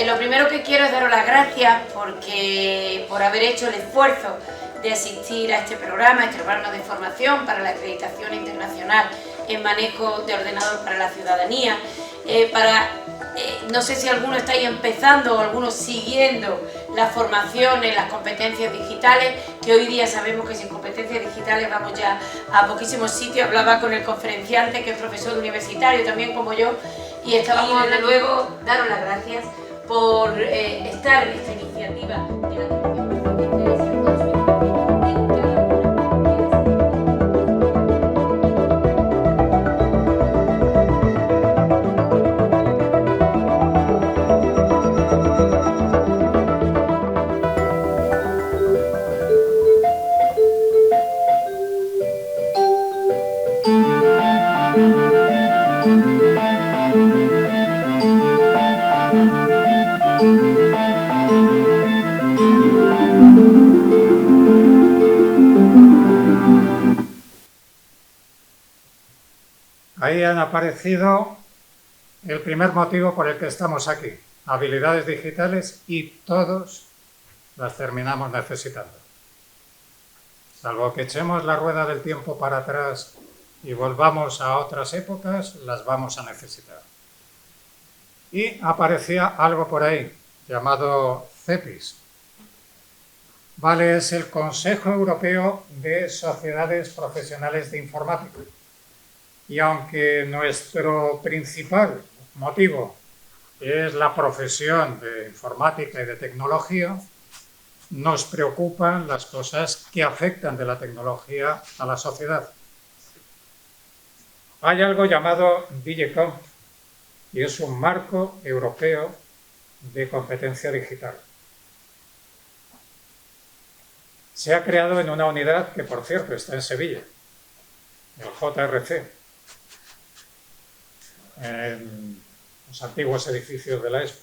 Lo primero que quiero es daros las gracias por haber hecho el esfuerzo de asistir a este programa de formación para la acreditación internacional en manejo de ordenador para la ciudadanía. No sé si alguno estáis empezando o algunos siguiendo la formación en las competencias digitales, que hoy día sabemos que sin competencias digitales vamos ya a poquísimos sitios. Hablaba con el conferenciante, que es profesor universitario también como yo, y estábamos, desde luego, daros las gracias por estar en esta iniciativa de la Ahí han aparecido el primer motivo por el que estamos aquí, habilidades digitales, y todos las terminamos necesitando. Salvo que echemos la rueda del tiempo para atrás y volvamos a otras épocas, las vamos a necesitar. Y aparecía algo por ahí, llamado CEPIS. Vale, es el Consejo Europeo de Sociedades Profesionales de Informática. Y aunque nuestro principal motivo es la profesión de informática y de tecnología, nos preocupan las cosas que afectan de la tecnología a la sociedad. Hay algo llamado DigiComp, y es un marco europeo de competencia digital. Se ha creado en una unidad que, por cierto, está en Sevilla, el JRC, en los antiguos edificios de la ESPO.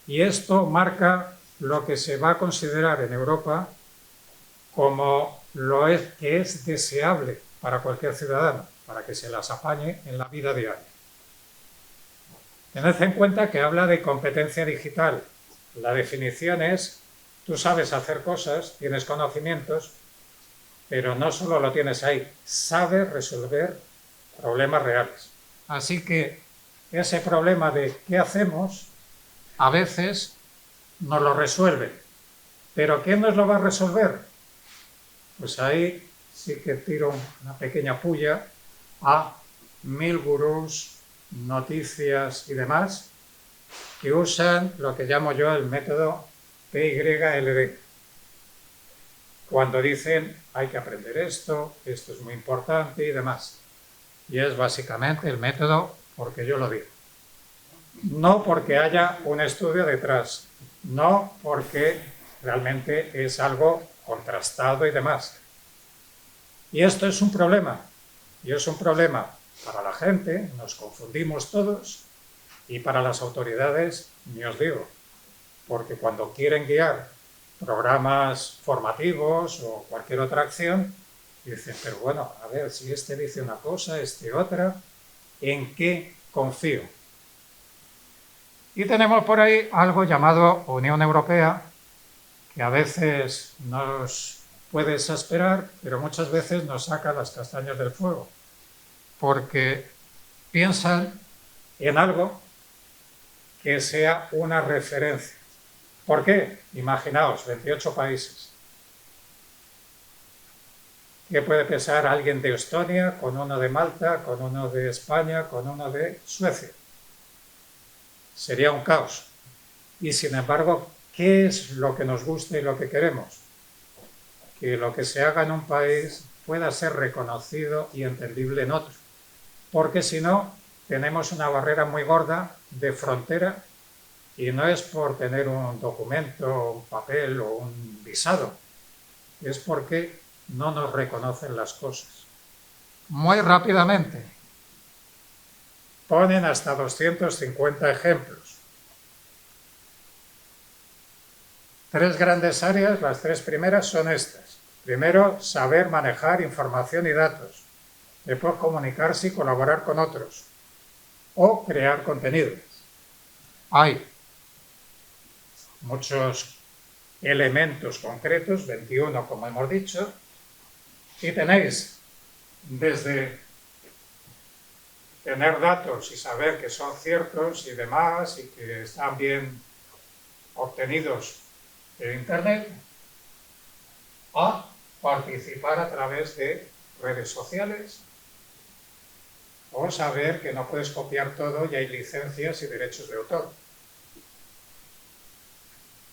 Y esto marca lo que se va a considerar en Europa como que es deseable para cualquier ciudadano, para que se las apañe en la vida diaria. Tened en cuenta que habla de competencia digital. La definición es: tú sabes hacer cosas, tienes conocimientos, pero no solo lo tienes ahí, sabes resolver problemas reales. Así que ese problema de qué hacemos, a veces nos lo resuelve. ¿Pero quién nos lo va a resolver? Pues ahí sí que tiro una pequeña puya a 1000 gurús, noticias y demás, que usan lo que llamo yo el método PYLD. Cuando dicen hay que aprender esto es muy importante y demás. Y es básicamente el método porque yo lo digo. No porque haya un estudio detrás, no porque realmente es algo contrastado y demás. Y esto es un problema, y es un problema para la gente, nos confundimos todos, y para las autoridades, ni os digo, porque cuando quieren guiar programas formativos o cualquier otra acción, dicen, pero bueno, a ver, si este dice una cosa, este otra, ¿en qué confío? Y tenemos por ahí algo llamado Unión Europea, que a veces nos puede exasperar, pero muchas veces nos saca las castañas del fuego, porque piensan en algo que sea una referencia. ¿Por qué? Imaginaos, 28 países. ¿Qué puede pensar alguien de Estonia, con uno de Malta, con uno de España, con uno de Suecia? Sería un caos. Y sin embargo, ¿qué es lo que nos gusta y lo que queremos? Que lo que se haga en un país pueda ser reconocido y entendible en otro. Porque si no, tenemos una barrera muy gorda de frontera, y no es por tener un documento, un papel o un visado, es porque no nos reconocen las cosas. Muy rápidamente, ponen hasta 250 ejemplos. 3 grandes áreas, las 3 primeras son estas. Primero, saber manejar información y datos. Después, comunicarse y colaborar con otros. O crear contenidos. Hay muchos elementos concretos, 21 como hemos dicho, y tenéis desde tener datos y saber que son ciertos y demás y que están bien obtenidos de Internet, a participar a través de redes sociales o saber que no puedes copiar todo y hay licencias y derechos de autor.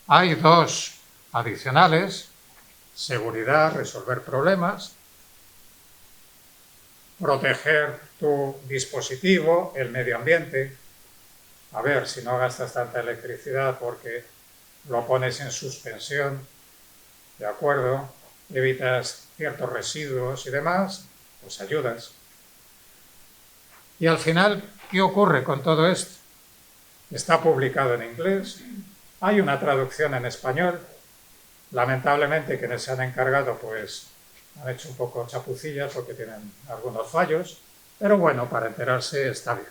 Hay 2 adicionales: seguridad, resolver problemas, proteger tu dispositivo, el medio ambiente. A ver, si no gastas tanta electricidad porque lo pones en suspensión, ¿de acuerdo? Evitas ciertos residuos y demás, pues ayudas. Y al final, ¿qué ocurre con todo esto? Está publicado en inglés, hay una traducción en español. Lamentablemente quienes se han encargado pues han hecho un poco chapucillas porque tienen algunos fallos, pero bueno, para enterarse está bien.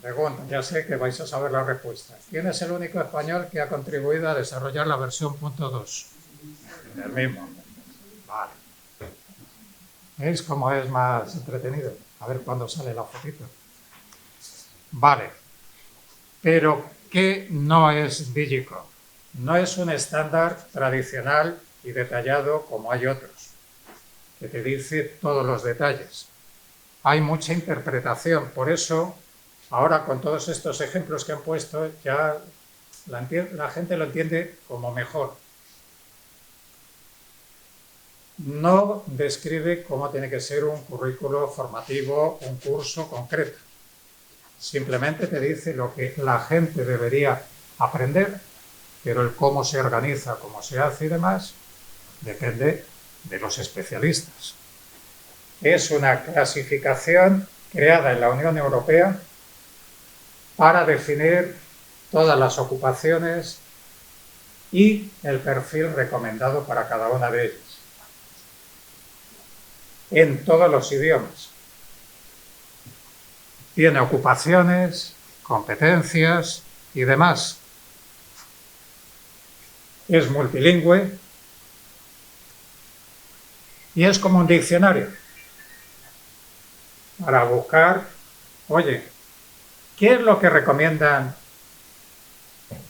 Pregunta, ya sé que vais a saber la respuesta. ¿Quién es el único español que ha contribuido a desarrollar la versión .2? El mismo. Vale. ¿Veis cómo es más entretenido? A ver cuándo sale la fotito. Vale. Pero, ¿qué no es Digicom? No es un estándar tradicional y detallado como hay otros, que te dice todos los detalles. Hay mucha interpretación, por eso, ahora con todos estos ejemplos que han puesto, ya la gente lo entiende como mejor. No describe cómo tiene que ser un currículo formativo, un curso concreto. Simplemente te dice lo que la gente debería aprender, pero el cómo se organiza, cómo se hace y demás, depende de los especialistas. Es una clasificación creada en la Unión Europea para definir todas las ocupaciones y el perfil recomendado para cada una de ellas, en todos los idiomas. Tiene ocupaciones, competencias y demás. Es multilingüe y es como un diccionario para buscar, oye, ¿qué es lo que recomiendan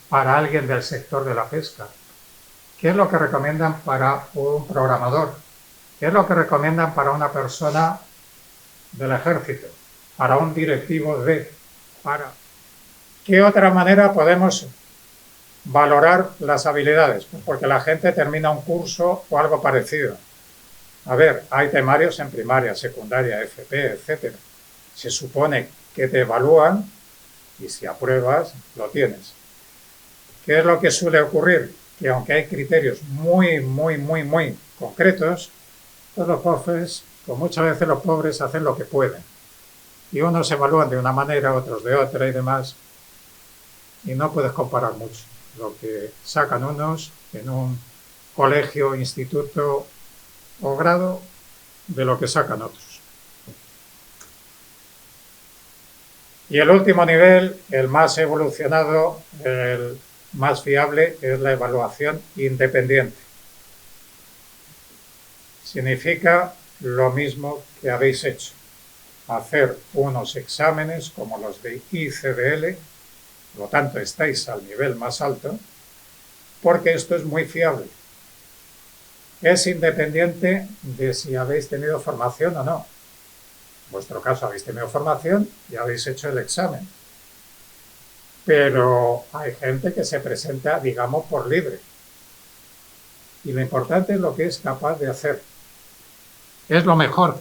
para alguien del sector de la pesca? ¿Qué es lo que recomiendan para un programador? ¿Qué es lo que recomiendan para una persona del ejército? Para un directivo para... ¿Qué otra manera podemos valorar las habilidades? Porque la gente termina un curso o algo parecido. A ver, hay temarios en primaria, secundaria, FP, etc. Se supone que te evalúan y si apruebas, lo tienes. ¿Qué es lo que suele ocurrir? Que aunque hay criterios muy concretos, pues los profes, pues muchas veces los pobres hacen lo que pueden. Y unos se evalúan de una manera, otros de otra y demás. Y no puedes comparar mucho lo que sacan unos en un colegio, instituto o grado de lo que sacan otros. Y el último nivel, el más evolucionado, el más fiable, es la evaluación independiente. Significa lo mismo que habéis hecho. Hacer unos exámenes como los de ICDL, por lo tanto estáis al nivel más alto, porque esto es muy fiable. Es independiente de si habéis tenido formación o no. En vuestro caso habéis tenido formación y habéis hecho el examen. Pero hay gente que se presenta, digamos, por libre. Y lo importante es lo que es capaz de hacer. Es lo mejor.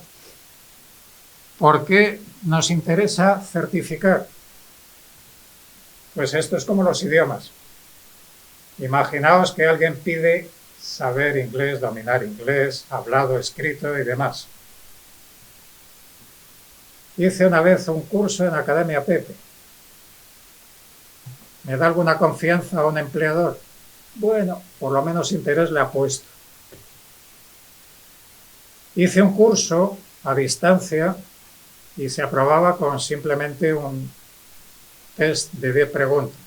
¿Por qué nos interesa certificar? Pues esto es como los idiomas. Imaginaos que alguien pide saber inglés, dominar inglés, hablado, escrito y demás. Hice una vez un curso en Academia Pepe. ¿Me da alguna confianza a un empleador? bueno, por lo menos interés le ha puesto. Hice un curso a distancia y se aprobaba con simplemente un test de 10 preguntas.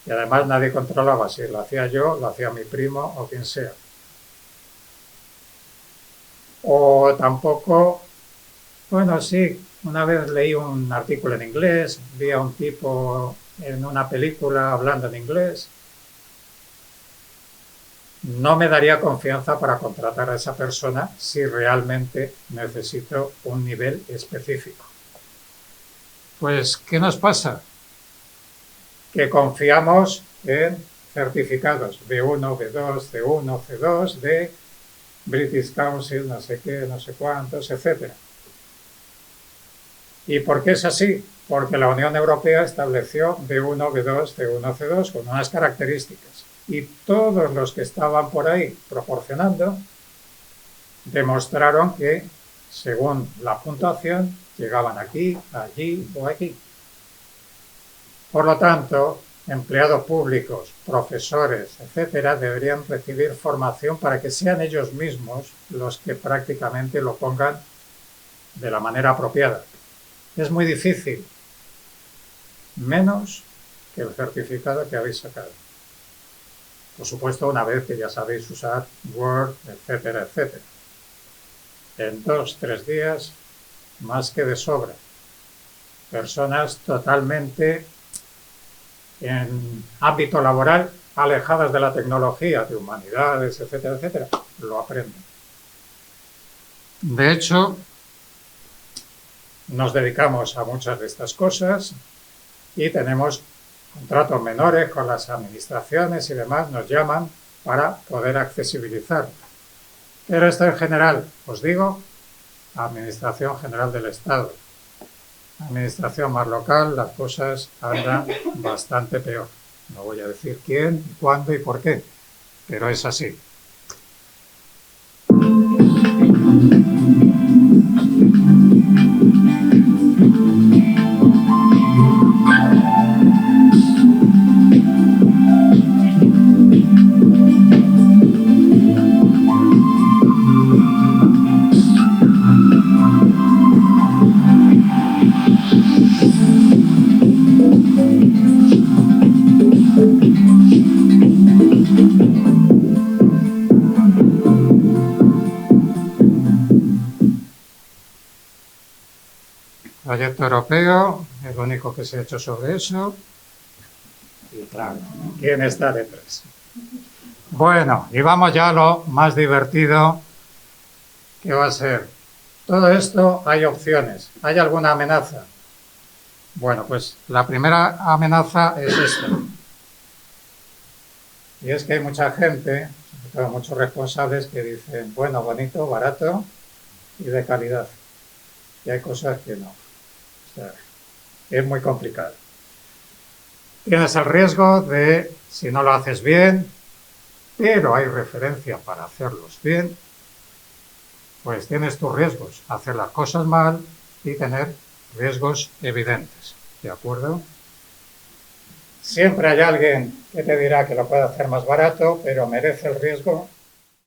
Y además nadie controlaba si lo hacía yo, lo hacía mi primo o quien sea. O tampoco, bueno, sí, una vez leí un artículo en inglés, vi a un tipo en una película hablando en inglés. No me daría confianza para contratar a esa persona si realmente necesito un nivel específico. Pues, ¿qué nos pasa? Que confiamos en certificados B1, B2, C1, C2, de British Council, no sé qué, no sé cuántos, etc. ¿Y por qué es así? Porque la Unión Europea estableció B1, B2, C1, C2 con unas características. Y todos los que estaban por ahí proporcionando demostraron que, según la puntuación, llegaban aquí, allí o aquí. Por lo tanto, empleados públicos, profesores, etcétera, deberían recibir formación para que sean ellos mismos los que prácticamente lo pongan de la manera apropiada. Es muy difícil, menos que el certificado que habéis sacado. Por supuesto, una vez que ya sabéis usar Word, etcétera, etcétera. En 2 o 3 días, más que de sobra. Personas totalmente en ámbito laboral alejadas de la tecnología, de humanidades, etcétera, etcétera, lo aprenden. De hecho, nos dedicamos a muchas de estas cosas y tenemos contratos menores con las administraciones y demás, nos llaman para poder accesibilizar. Pero esto en general, os digo, Administración General del Estado. Administración más local, las cosas andan bastante peor. No voy a decir quién, cuándo y por qué, pero es así. Proyecto europeo, el único que se ha hecho sobre eso. Y claro, ¿quién está detrás? Bueno, y vamos ya a lo más divertido que va a ser. Todo esto hay opciones. ¿Hay alguna amenaza? Bueno, pues la primera amenaza es esta. Y es que hay mucha gente, sobre todo muchos responsables, que dicen, bueno, bonito, barato y de calidad. Y hay cosas que no. O sea, es muy complicado. Tienes el riesgo de, si no lo haces bien, pero hay referencia para hacerlos bien, pues tienes tus riesgos, hacer las cosas mal y tener riesgos evidentes. ¿De acuerdo? Siempre hay alguien que te dirá que lo puede hacer más barato, pero merece el riesgo